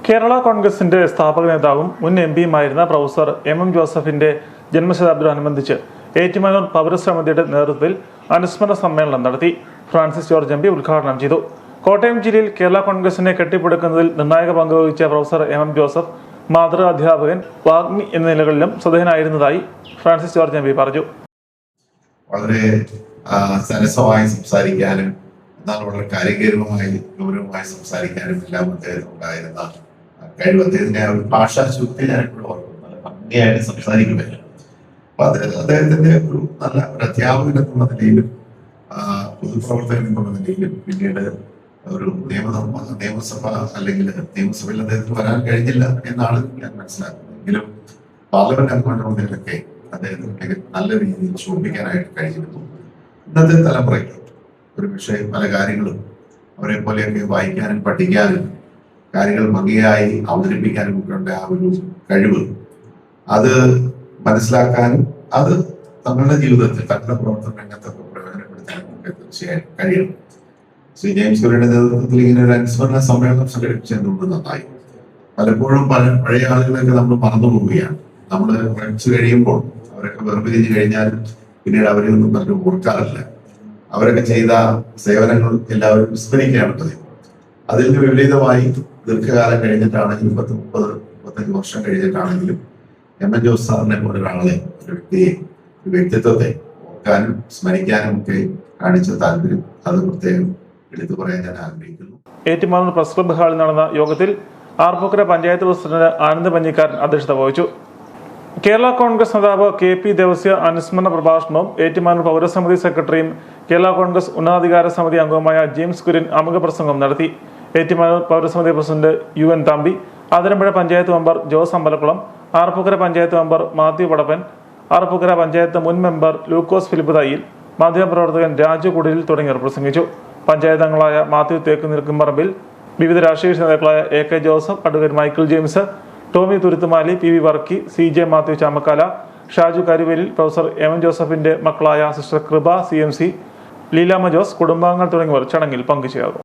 കേരള കോൺഗ്രസിന്റെ സ്ഥാപക നേതാവും മുൻ എംപിയുമായിരുന്ന പ്രൊഫസർ എം ജോസഫിന്റെ ജന്മശതാബ്ദിയോടനുബന്ധിച്ച് ഏറ്റുമാനൂർ പൗരസമിതിയുടെ നേതൃത്വത്തിൽ അനുസ്മരണ സമ്മേളനം നടത്തി. ഫ്രാൻസിസ് ജോർജ് എംപി ഉദ്ഘാടനം ചെയ്തു. കോട്ടയം ജില്ലയിൽ കേരള കോൺഗ്രസിനെ കെട്ടിപ്പടുക്കുന്നതിൽ നിർണായക പങ്കുവഹിച്ച പ്രൊഫസർ എം ജോസഫ് മാതൃ അധ്യാപകൻ, വാഗ്മി എന്ന നിലകളിലും ശ്രദ്ധേയനായിരുന്നതായി ഫ്രാൻസിസ് ജോർജ് എംപി പറഞ്ഞു. വളരെ സരസമായി സംസാരിക്കാനും എന്നാൽ വളരെ കാര്യഗൗരവമായി സംസാരിക്കാനും എല്ലാം അദ്ദേഹം ഉണ്ടായിരുന്ന കഴിവ്, അദ്ദേഹത്തിന്റെ ആ ഒരു ഭാഷാശുദ്ധി ഞാൻ എപ്പോഴും ഓർക്കുന്നത് ഭംഗിയായിട്ട് സംസാരിക്കുമല്ലോ. അപ്പൊ അദ്ദേഹത്തിന്റെ ഒരു നല്ല ഒരു അധ്യാപകൻ എന്നുള്ള നിലയിലും പൊതുപ്രവർത്തകൻ എന്നുള്ള നിലയിലും പിന്നീട് ഒരു നിയമസഭ അല്ലെങ്കിൽ നിയമസഭയിൽ അദ്ദേഹത്തിന് വരാൻ കഴിഞ്ഞില്ല എന്നാണ് ഞാൻ മനസ്സിലാക്കുന്നത്. എങ്കിലും പാർലമെന്റ് അംഗങ്ങളുടെയൊക്കെ അദ്ദേഹത്തിന് നല്ല രീതിയിൽ ശോഭിക്കാനായിട്ട് കഴിഞ്ഞിരുന്നു. ഇന്നത്തെ തലമുറയ്ക്ക് ഒരു പക്ഷേ പല കാര്യങ്ങളും അവരെ പോലെയൊക്കെ വായിക്കാനും പഠിക്കാനും കാര്യങ്ങൾ ഭംഗിയായി അവതരിപ്പിക്കാനും ഒക്കെ ഉണ്ട്. ആ ഒരു കഴിവ് അത് മനസ്സിലാക്കാനും അത് തങ്ങളുടെ ജീവിതത്തിൽ തങ്ങളുടെ പ്രവർത്തന രംഗത്തൊക്കെ പ്രയോജനപ്പെടുത്താനും ഒക്കെ തീർച്ചയായും കഴിയണം. ശ്രീ ജെയിംസ് കുര്യന്റെ നേതൃത്വത്തിൽ ഇങ്ങനെ ഒരു അനുസ്മരണ സമ്മേളനം സംഘടിപ്പിച്ചതുകൊണ്ട് നന്നായി. പലപ്പോഴും പഴയ ആളുകളൊക്കെ നമ്മൾ മറന്നു പോവുകയാണ്. നമ്മൾ പഠിച്ചു കഴിയുമ്പോൾ അവരൊക്കെ വേർപിരിഞ്ഞു കഴിഞ്ഞാൽ പിന്നീട് അവരെ ഒന്നും പലരും ഓർക്കാറില്ല. അവരൊക്കെ ചെയ്ത സേവനങ്ങൾ എല്ലാവരും വിസ്മരിക്കുകയാണ് പതിവ്. അതിൽ നിന്ന് വിപരീതമായി ദീർഘകാലം കഴിഞ്ഞിട്ടാണെങ്കിലും 30-35 വർഷം കഴിഞ്ഞിട്ടാണെങ്കിലും എം ജോസ് സാറിനെ പോലെ ഒരാളെ, ഒരു വ്യക്തിയെ, ഒരു വ്യക്തിത്വത്തെ ഓർക്കാനും സ്മരിക്കാനും ഒക്കെ കാണിച്ച താല്പര്യം അത് പ്രത്യേകം എടുത്തു പറയാൻ ഞാൻ ആഗ്രഹിക്കുന്നു. ഏറ്റുമാനൂർ പ്രസ് ക്ലബ്ബ് ഹാളിൽ നടന്ന യോഗത്തിൽ ആർപ്പൂക്കര പഞ്ചായത്ത് പ്രസിഡന്റ് ആനന്ദ് പഞ്ഞിക്കാരൻ അധ്യക്ഷത വഹിച്ചു. കേരള കോൺഗ്രസ് നേതാവ് KP ദേവസ്യ അനുസ്മരണ പ്രഭാഷണവും ഏറ്റുമാനൂർ പൗരസമിതി സെക്രട്ടറിയും കേരള കോൺഗ്രസ് ഉന്നതാധികാര സമിതി അംഗവുമായ ജെയിംസ് കുര്യൻ ആമുഖ പ്രസംഗം നടത്തി. ഏറ്റുമാനൂർ പൗരസമിതി president UN Thampi, Athirampuzha panchayat member Jose Ambalakulam, Arpookara panchayat member Mathew Padappan, Arpookara panchayat മുൻ മെമ്പർ ലൂക്കോസ് ഫിലിപ്പ് തയ്യിൽ, മാധ്യമപ്രവർത്തകൻ രാജു കുടിലിൽ തുടങ്ങിയവർ പ്രസംഗിച്ചു. പഞ്ചായത്ത് അംഗങ്ങളായ മാത്യു തേക്ക് നിൽക്കുംപറമ്പിൽ, വിവിധ രാഷ്ട്രീയ നേതാക്കളായ AK Joseph, advocate Michael James, Tomy Thuruthumali, PV Varkey, CJ Mathew Chamakkala, Shaju Karuvelil, professor M ജോസഫിന്റെ മക്കളായ സിസ്റ്റർ കൃപ CMC, ലീലാമ ജോസ്, കുടുംബാംഗങ്ങൾ തുടങ്ങിയവർ ചടങ്ങിൽ പങ്കുചേർന്നു.